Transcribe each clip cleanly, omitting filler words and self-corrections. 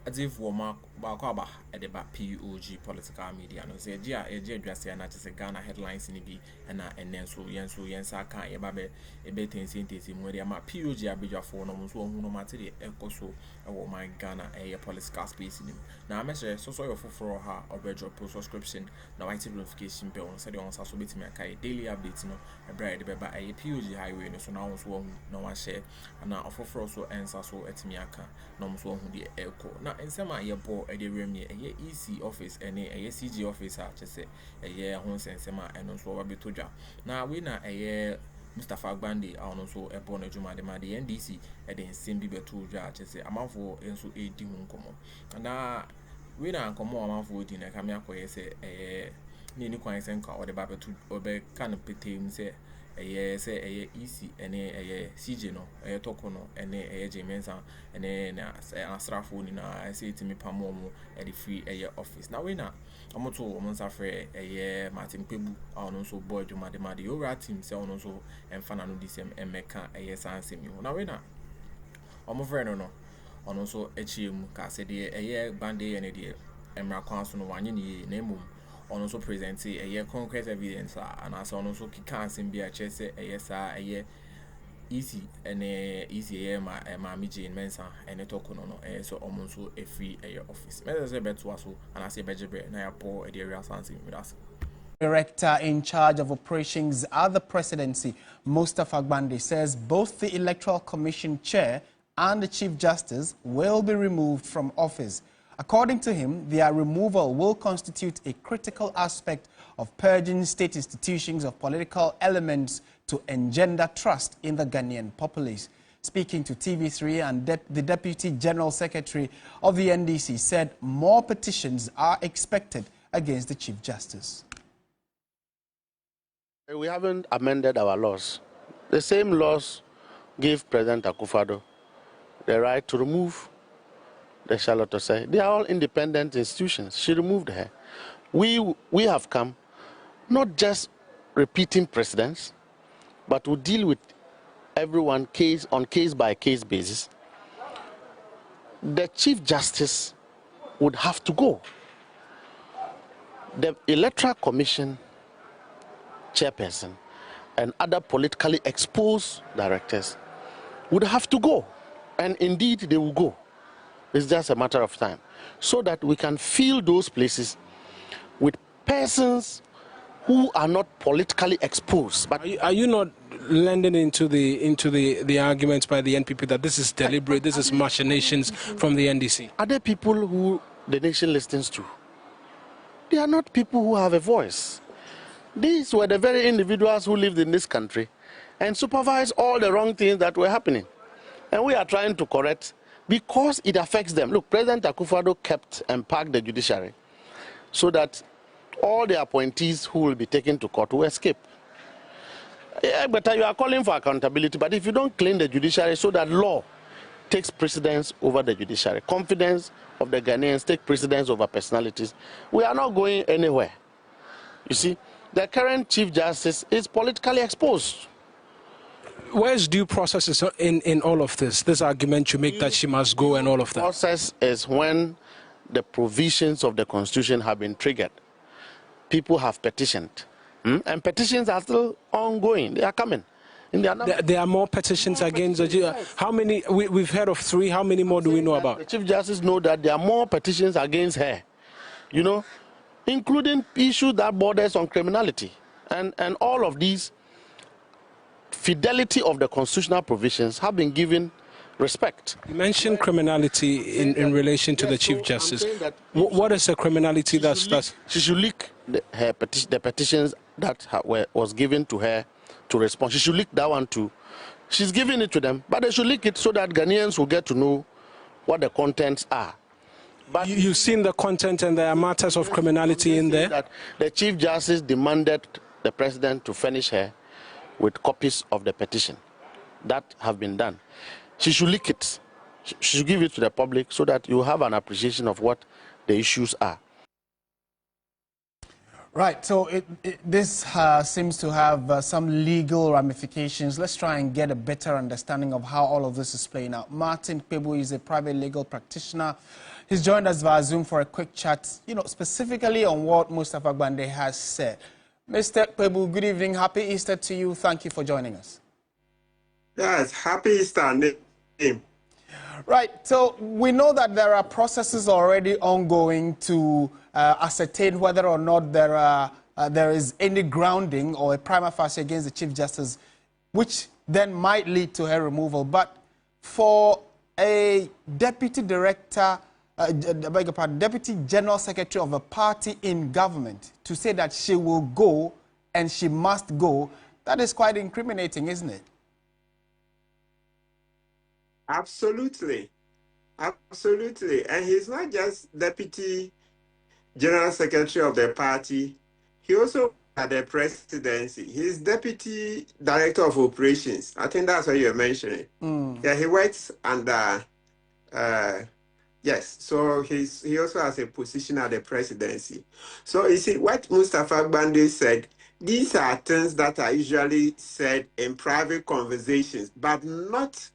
as if woman Bakaba at the POG political media. No, say, Gia, a Jesse, and that's a Ghana headlines in the B, and then so Yensa can, a babe, a betting synthesis, where they are POG, a bigger phone, almost one no matter the echo so, a woman Ghana, a political space in him. Now, I measure so sorry for her or bedroom post subscription, now I see notification bell, so they on social media, daily updates, no, a bride, a POG highway, so now one no one share, and now offer also answer so at Miaka, no one who the echo. Now, in some year board a remi a EC office and a CG office, I say a year home sema and also a bitoja. Now, we na a year Mr. Gbande are also a born a Juma, the NDC, and then same be two judges, a month for and so 80 common. And now, we na come on a month for in a Kamiako, say a Nini Quansenka or the Baba to obey can pay say. Say a EC and a CJ no a tokono and a J-mensa and a Astrafo in a say to me Pamomo at the free a office. Now we na Amoto Woman's afraid a year Martin Kpebu on also boy to Madamadi over team sell also and Fanano DCM and Mecca a yes answer me. Now we na Omo no on also HM Cassidy a year Gbande and a dear and Marcos no one in name. On also present a year concrete evidence and as on also can't be a chess a yes a year easy and easy my Jane Mensa and a token on so almost a free a year office. As a bet was and I say Bejer and I pour a dear something with us. Director in charge of operations at the presidency, Gbande, says both the Electoral Commission chair and the Chief Justice will be removed from office. According to him, their removal will constitute a critical aspect of purging state institutions of political elements to engender trust in the Ghanaian populace. Speaking to TV3, and the Deputy General Secretary of the NDC said more petitions are expected against the Chief Justice. We haven't amended our laws. The same laws give President Akuffo the right to remove the Thr0w. They are all independent institutions. She removed her. We have come not just repeating precedents, but to deal with everyone on case-by-case basis. The Chief Justice would have to go. The Electoral Commission chairperson and other politically exposed directors would have to go. And indeed, they will go. It's just a matter of time, so that we can fill those places with persons who are not politically exposed. But are you not lending into the arguments by the NPP that this is deliberate, this is machinations from the NDC? Are there people who the nation listens to? They are not people who have a voice. These were the very individuals who lived in this country and supervised all the wrong things that were happening. And we are trying to correct because it affects them. Look, President Akuffo kept and parked the judiciary so that all the appointees who will be taken to court will escape. Yeah, but you are calling for accountability, but if you don't clean the judiciary so that law takes precedence over the judiciary, confidence of the Ghanaians take precedence over personalities, we are not going anywhere. You see, the current Chief Justice is politically exposed. Where's due process in all of this argument you make that she must go and all of that? Process is when the provisions of the Constitution have been triggered. People have petitioned. And petitions are still ongoing. They are coming. There are more petitions against how many? We've heard of 3. How many more do we know about? The Chief Justice knows that there are more petitions against her, you know, including issues that borders on criminality. And all of these fidelity of the constitutional provisions have been given respect. You mentioned criminality in relation to the Chief Justice. What is the criminality that's... She should leak the petitions that was given to her to respond. She should leak that one too. She's giving it to them, but they should leak it so that Ghanaians will get to know what the contents are. But you've seen the content and there are matters of criminality in there? That the Chief Justice demanded the President to furnish her with copies of the petition. That have been done. She should leak it. She should give it to the public so that you have an appreciation of what the issues are. Right, so this seems to have some legal ramifications. Let's try and get a better understanding of how all of this is playing out. Martin Kpebu is a private legal practitioner. He's joined us via Zoom for a quick chat, specifically on what Mustafa Gbande has said. Mr. Kpebu, good evening. Happy Easter to you. Thank you for joining us. Yes, happy Easter. Right, so we know that there are processes already ongoing to ascertain whether or not there is any grounding or a prima facie against the Chief Justice, which then might lead to her removal. But for a deputy director, deputy general secretary of a party in government to say that she will go and she must go, that is quite incriminating, isn't it? Absolutely. Absolutely. And he's not just deputy general secretary of the party. He also had the presidency. He's deputy director of operations. I think that's what you're mentioning. Yeah, he works under, yes. So he also has a position at the presidency. So you see, what Mustafa Gbande said, these are things that are usually said in private conversations, but not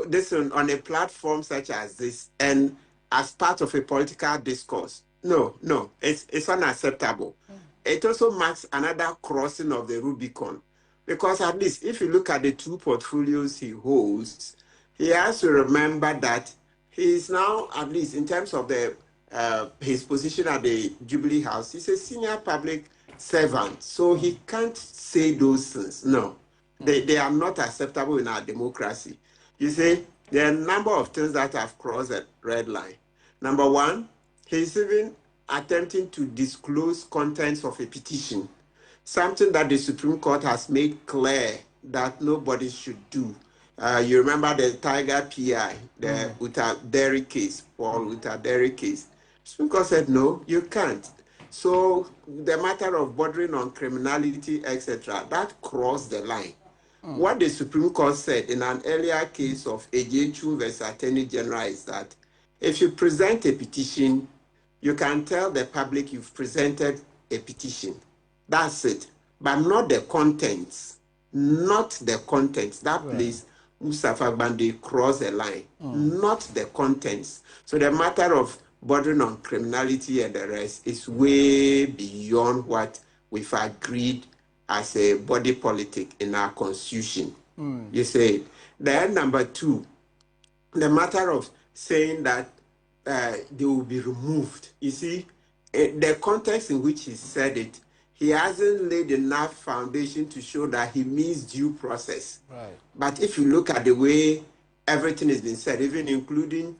this on a platform such as this and as part of a political discourse. No, it's unacceptable. It also marks another crossing of the Rubicon, because at least if you look at the two portfolios he holds, he has to remember that he is now, at least in terms of the his position at the Jubilee House, he's a senior public servant, so he can't say those things. No, they are not acceptable in our democracy. You see, there are a number of things that have crossed that red line. Number one, he's even attempting to disclose contents of a petition, something that the Supreme Court has made clear that nobody should do. You remember the Tiger PI, the Utah Dairy case, Paul Utah Dairy case. Supreme Court said, no, you can't. So the matter of bordering on criminality, etc., that crossed the line. What the Supreme Court said in an earlier case of Evídéncé versus Attorney General is that if you present a petition, you can tell the public you've presented a petition. That's it. But not the contents. Not the contents. That place, Mustafa Gbande crossed the line. Not the contents. So the matter of bordering on criminality and the rest is way beyond what we've agreed as a body politic in our constitution. You say. Then number two, the matter of saying that they will be removed. You see, the context in which he said it, he hasn't laid enough foundation to show that he means due process. Right. But if you look at the way everything has been said, even including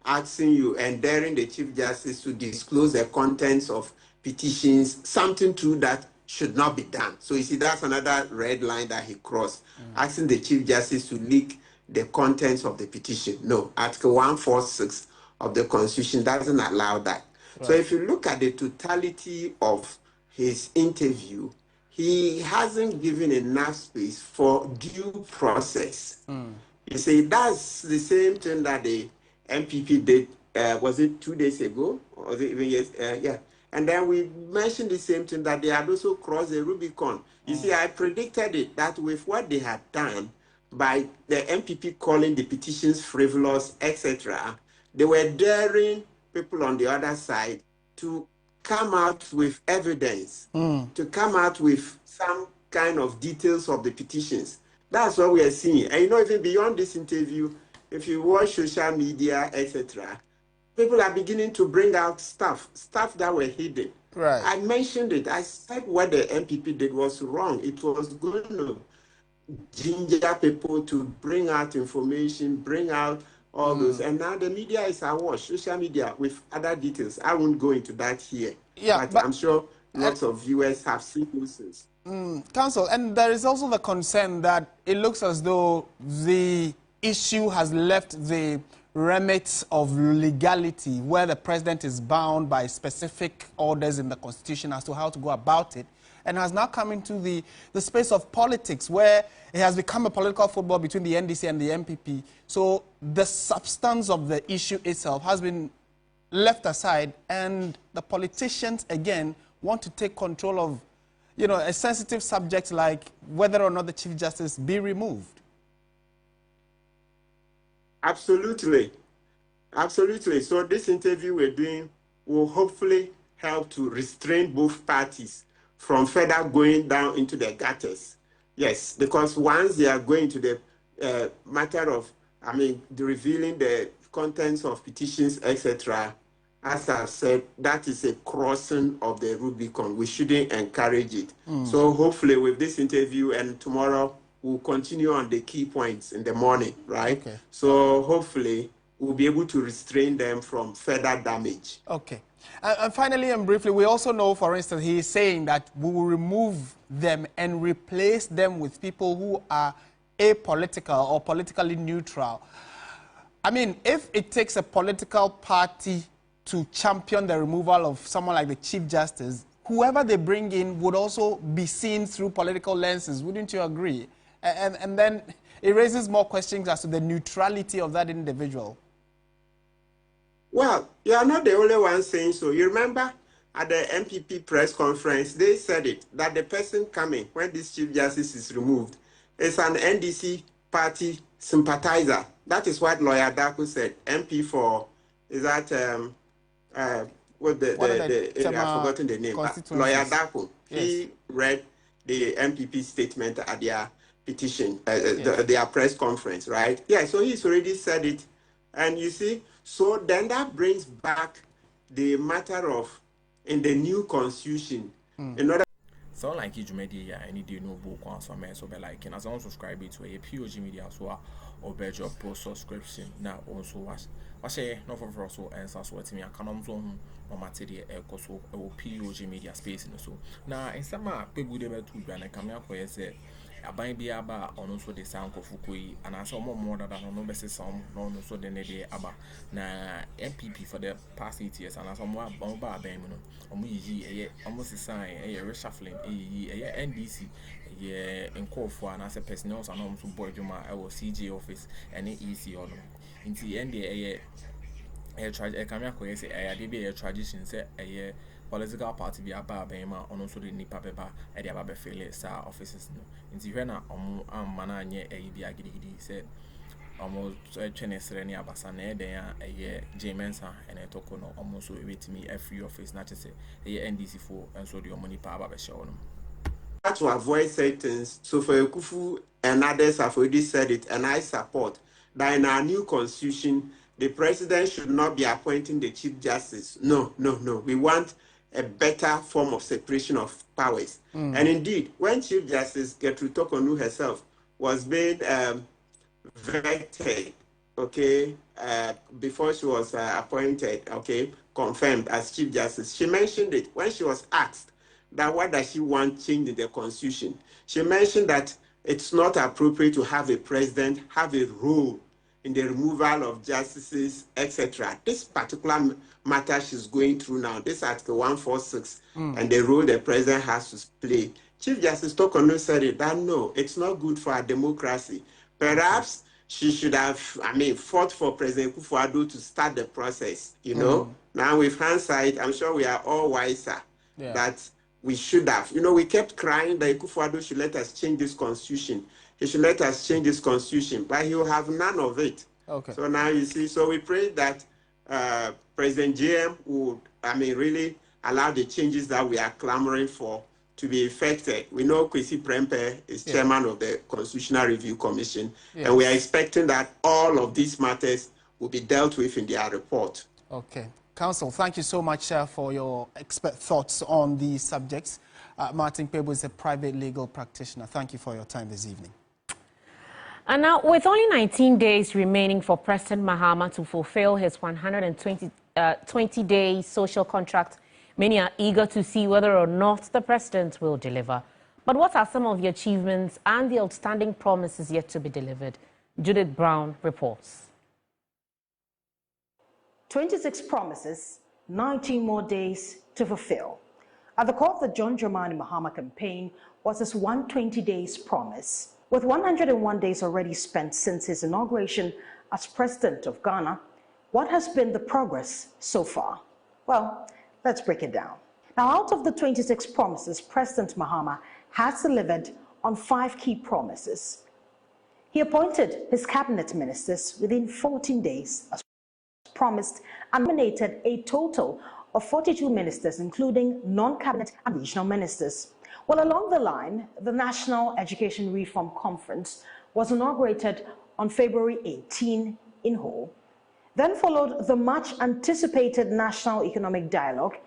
asking you and daring the Chief Justice to disclose the contents of petitions, something to that should not be done. So you see, that's another red line that he crossed, asking the Chief Justice to leak the contents of the petition. No, Article 146 of the Constitution doesn't allow that. Right. So if you look at the totality of his interview, he hasn't given enough space for due process. You see, that's the same thing that the MPP did, was it 2 days ago? Or was it even yesterday? Yeah. And then we mentioned the same thing, that they had also crossed the Rubicon. You see, I predicted it, that with what they had done by the MPP calling the petitions frivolous, etc., they were daring people on the other side to come out with evidence, to come out with some kind of details of the petitions. That's what we are seeing. And even beyond this interview, if you watch social media, etc., people are beginning to bring out stuff that were hidden. Right. I mentioned it. I said what the MPP did was wrong. It was going to ginger people to bring out information, bring out all those. And now the media is awash, social media, with other details. I won't go into that here. Yeah, but I'm sure lots of viewers have seen those things. Counsel, and there is also the concern that it looks as though the issue has left the remit of legality, where the president is bound by specific orders in the Constitution as to how to go about it, and has now come into the space of politics, where it has become a political football between the NDC and the MPP. So the substance of the issue itself has been left aside, and the politicians, again, want to take control of, you know, a sensitive subject like whether or not the Chief Justice be removed? Absolutely. Absolutely. So this interview we're doing will hopefully help to restrain both parties from further going down into the gutters. Yes, because once they are going to the matter of, the revealing the contents of petitions, etc., as I've said, that is a crossing of the Rubicon. We shouldn't encourage it. So hopefully with this interview and tomorrow, we'll continue on the key points in the morning, right? Okay. So hopefully we'll be able to restrain them from further damage. Okay. And finally and briefly, we also know, for instance, he is saying that we will remove them and replace them with people who are apolitical or politically neutral. I mean, if it takes a political party to champion the removal of someone like the Chief Justice, whoever they bring in would also be seen through political lenses. Wouldn't you agree? And then it raises more questions as to the neutrality of that individual. Well, you are not the only one saying so. You remember at the MPP press conference, they said it, that the person coming when this Chief Justice is removed is an NDC party sympathizer. That is what Lawyer Darko said. MP for, is that, I've forgotten the name. Lawyer Darko. Yes. He read the MPP statement at their petition, their press conference, right? Yeah, so he's already said it. And you see, so then that brings back the matter of, in the new constitution, in order. So like POG Media, any do no book on some so be like, and as I subscribe to a POG Media so or better post subscription now also was say no for also answer so what me can also on material so POG Media space in so now in some Kpebu de to Gbande come here say aban bi aba ono so de san Akuffo yi and as more than no be some no so de ne de aba na MPP for the past 8 years and as more aban ba aban no omo yi almost sign reshuffling NDC Akuffo and as a personnel and also boy juma CJ office and EC on into NDA tradition say political party be about Bema on also the Nipa Beba and the Ababe Fele Star offices. In Tivena, Mana nye be a giddy said almost 20 Sereni Abasane, there a J-Mensa and a tokono almost with me a free office, not to say a NDC4 and so the money power show them. To avoid sentence, so for Akuffo and others have already said it, and I support that in our new constitution, the president should not be appointing the Chief Justice. No. We want a better form of separation of powers. And indeed, when Chief Justice Thr0w herself was being vetted, before she was appointed, confirmed as Chief Justice, she mentioned it when she was asked that what does she want changed in the Constitution. She mentioned that it's not appropriate to have a president have a role in the removal of justices, etc. This particular matter she's going through now, this Article 146, and the role the president has to play. Chief Justice Thr0w said it, that no, it's not good for our democracy. Perhaps she should have, fought for President Akufo-Addo to start the process, you know. Now with hindsight, I'm sure we are all wiser that we should have. You know, we kept crying that Akufo-Addo should let us change this constitution. He should let us change this constitution, but he will have none of it. So now you see, so we pray that President JM would, really allow the changes that we are clamoring for to be effected. We know Kwesi Prempeh is chairman of the Constitutional Review Commission, and we are expecting that all of these matters will be dealt with in their report. Okay. Counsel, thank you so much for your expert thoughts on these subjects. Martin Kpebu is a private legal practitioner. Thank you for your time this evening. And now, with only 19 days remaining for President Mahama to fulfill his 120-day social contract, many are eager to see whether or not the president will deliver. But what are some of the achievements and the outstanding promises yet to be delivered? Judith Brown reports. 26 promises, 19 more days to fulfill. At the core of the John Dramani Mahama campaign was his 120 days promise. With 101 days already spent since his inauguration as President of Ghana, what has been the progress so far? Well, let's break it down. Now, out of the 26 promises, President Mahama has delivered on 5 key promises. He appointed his cabinet ministers within 14 days, as promised, and nominated a total of 42 ministers, including non-cabinet and regional ministers. Well, along the line, the National Education Reform Conference was inaugurated on February 18 in Ho. Then followed the much-anticipated National Economic Dialogue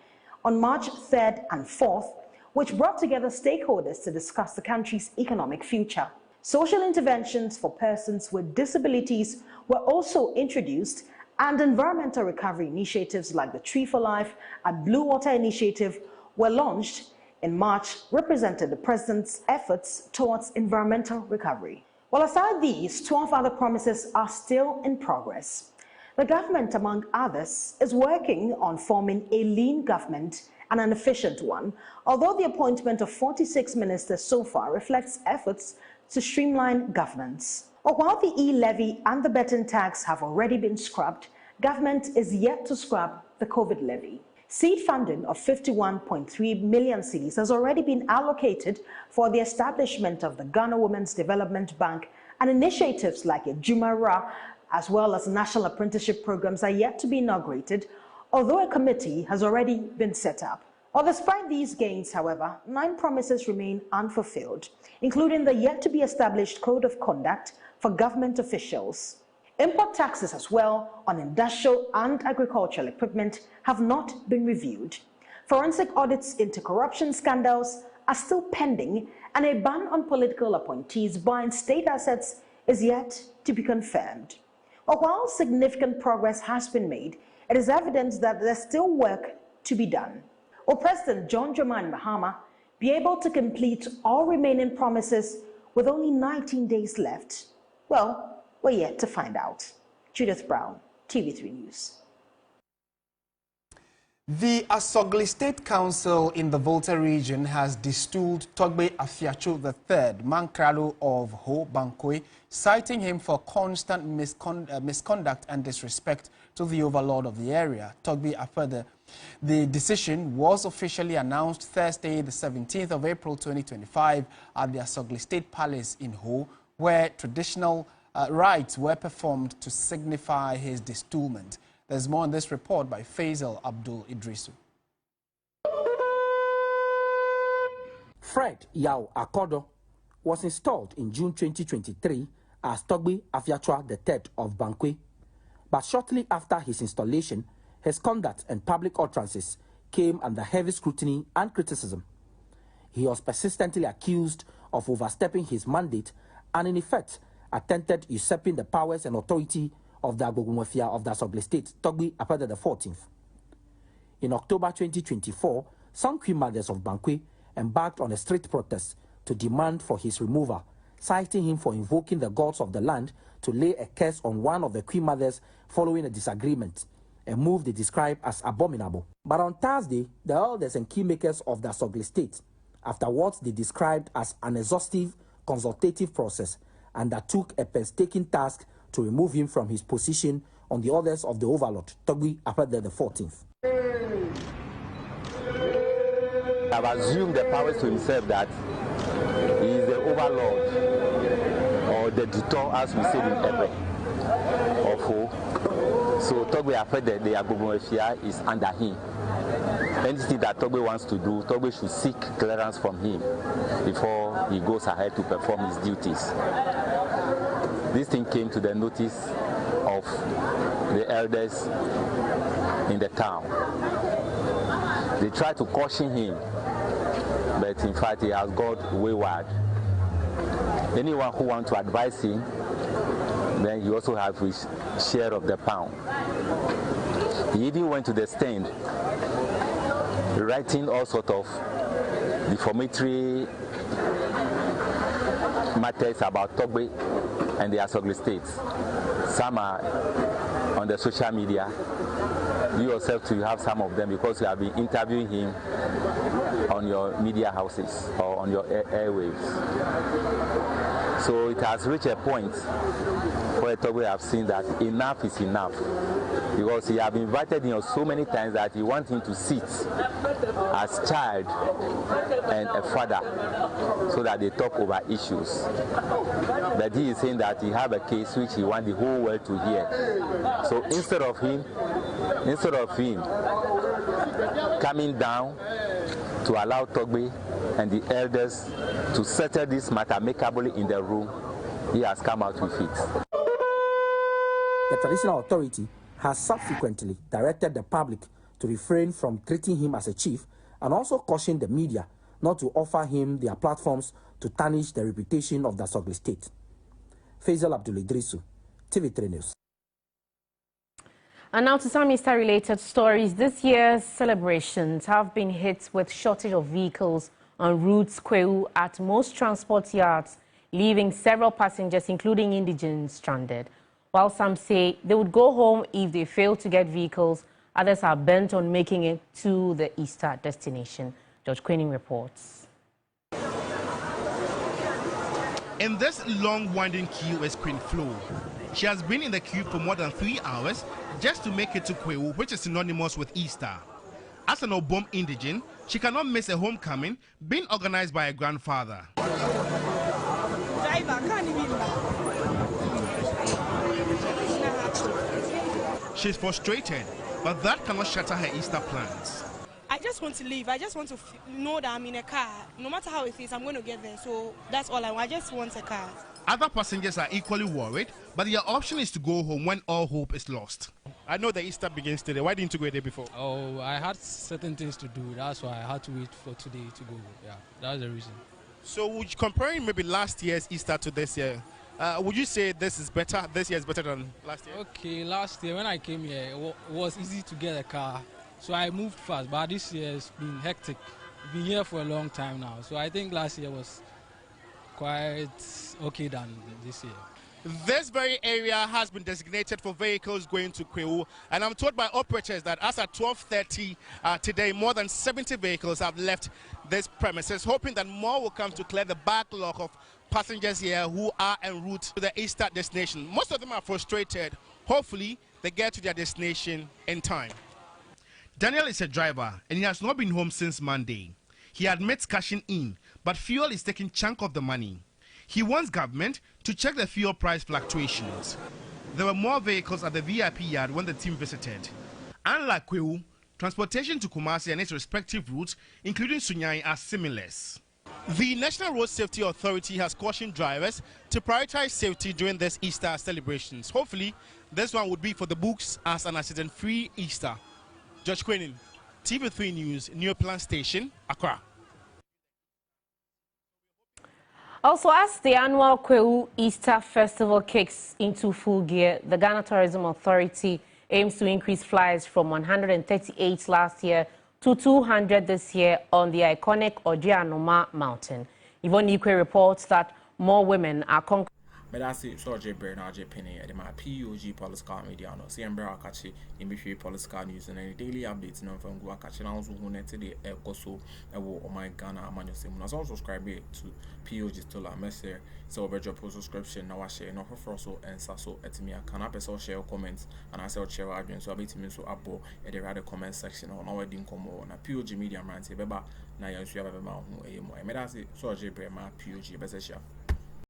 on March 3rd and 4th, which brought together stakeholders to discuss the country's economic future. Social interventions for persons with disabilities were also introduced, and environmental recovery initiatives like the Tree for Life and Blue Water Initiative were launched in March, represented the president's efforts towards environmental recovery. Well, aside these, 12 other promises are still in progress. The government, among others, is working on forming a lean government and an efficient one, although the appointment of 46 ministers so far reflects efforts to streamline governance. But while the e-levy and the betting tax have already been scrapped, government is yet to scrap the COVID levy. Seed funding of 51.3 million cedis has already been allocated for the establishment of the Ghana Women's Development Bank, and initiatives like Ejumara, as well as national apprenticeship programs, are yet to be inaugurated, although a committee has already been set up. Well, despite these gains, however, 9 promises remain unfulfilled, including the yet-to-be-established Code of Conduct for government officials. Import taxes as well on industrial and agricultural equipment have not been reviewed. Forensic audits into corruption scandals are still pending, and a ban on political appointees buying state assets is yet to be confirmed. But while significant progress has been made, it is evident that there's still work to be done. Will President John Dramani Mahama be able to complete all remaining promises with only 19 days left? Well, we're yet to find out. Judith Brown, TV3 News. The Asogli State Council in the Volta region has destooled Togbe Afiacho III, Mankralo of Ho Bankwe, citing him for constant misconduct and disrespect to the overlord of the area, Togbe Afede. The decision was officially announced Thursday, the 17th of April 2025 at the Asogli State Palace in Ho, where traditional rites were performed to signify his destoolement. There's more on this report by Faisal Abdul Idrisu. Fred Yao Akodo was installed in June 2023 as Togbe Afiachwa III of Bankwe, but shortly after his installation, his conduct and public utterances came under heavy scrutiny and criticism. He was persistently accused of overstepping his mandate and, in effect, attempted usurping the powers and authority of the Agbogumafia of the Asogli State, Togbe Afede XIV. In October 2024, some queen mothers of Bankwe embarked on a street protest to demand for his removal, citing him for invoking the gods of the land to lay a curse on one of the queen mothers following a disagreement, a move they described as abominable. But on Thursday, the elders and keymakers of the Asogli State, after what they described as an exhaustive consultative process, undertook a painstaking task to remove him from his position on the orders of the overlord, Togbe Afede XIV. I've assumed the powers to himself that he is the overlord, or the tutor, as we said in Ebe, of Ho. So Togbe Afede, the Agbogumafia, is under him. Anything that Togbe wants to do, Togbe should seek clearance from him before he goes ahead to perform his duties. This thing came to the notice of the elders in the town. They tried to caution him, but in fact he has got wayward. Anyone who wants to advise him, then he also has his share of the pound. He even went to the stand, writing all sorts of defamatory matters about Togbe and the Asogli State. Some are on the social media. You yourself too, you have some of them because you have been interviewing him on your media houses or on your airwaves. So it has reached a point where Togbe have seen that enough is enough. He because he have invited him so many times that he wants him to sit as child and a father so that they talk over issues. But he is saying that he have a case which he wants the whole world to hear. So instead of him coming down to allow Togbe and the elders to settle this matter amicably in the room, he has come out with it. The traditional authority has subsequently directed the public to refrain from treating him as a chief and also cautioned the media not to offer him their platforms to tarnish the reputation of the Sogli state. Faisal Abdul-Idrisu, TV3 News. And now to some Easter-related stories. This year's celebrations have been hit with shortage of vehicles on routes Kpebu at most transport yards, leaving several passengers, including indigents, stranded. While some say they would go home if they fail to get vehicles, others are bent on making it to the Easter destination. George Queening reports. In this long winding queue is Queen Flo. She has been in the queue for more than 3 hours just to make it to Kpebu, which is synonymous with Easter. As an Obom indigene, she cannot miss a homecoming being organized by her grandfather. She's frustrated, but that cannot shatter her Easter plans. I just want to leave. I just want to know that I'm in a car. No matter how it is, I'm going to get there. So that's all I want. I just want a car. Other passengers are equally worried, but their option is to go home when all hope is lost. I know the Easter begins today. Why didn't you go there before? Oh, I had certain things to do. That's why I had to wait for today to go. Yeah, that's the reason. So comparing maybe last year's Easter to this year, would you say this is better? This year is better than last year? Okay, last year when I came here, it was easy to get a car. So I moved fast, but this year it's been hectic. I've been here for a long time now. So I think last year was quite okay than this year. This very area has been designated for vehicles going to Kpebu, and I'm told by operators that as at 12:30 today, more than 70 vehicles have left this premises, hoping that more will come to clear the backlog of passengers here who are en route to the Easter destination. Most of them are frustrated. Hopefully, they get to their destination in time. Daniel is a driver, and he has not been home since Monday. He admits cashing in, but fuel is taking chunk of the money. He wants government to check the fuel price fluctuations. There were more vehicles at the VIP yard when the team visited. Unlike Kpebu, transportation to Kumasi and its respective routes, including Sunyani, are seamless. The National Road Safety Authority has cautioned drivers to prioritize safety during this Easter celebrations. Hopefully, this one would be for the books as an accident-free Easter. George Queening, TV3 News, New Plan Station, Accra. Also, as the annual Kpebu Easter Festival kicks into full gear, the Ghana Tourism Authority aims to increase flights from 138 last year to 200 this year on the iconic Akroma mountain. Yvonne Ikwe reports that more women are conquering. But I see Supp0rt now Penny at my POG Political Media no CMBR catch in between political news and any daily updates no from go catch now who netted the Ekoso on my Ghana manual sim. As also subscribe to POG Stola Messer so better subscription now I share no for so and so at me can I also share comments and I say share arguments so I bet me so abo at the rather comment section on our didn't come on a POG Media man say beba na ya nsu ya beba ma hu e mo. I made I say Supp0rt my POG best share.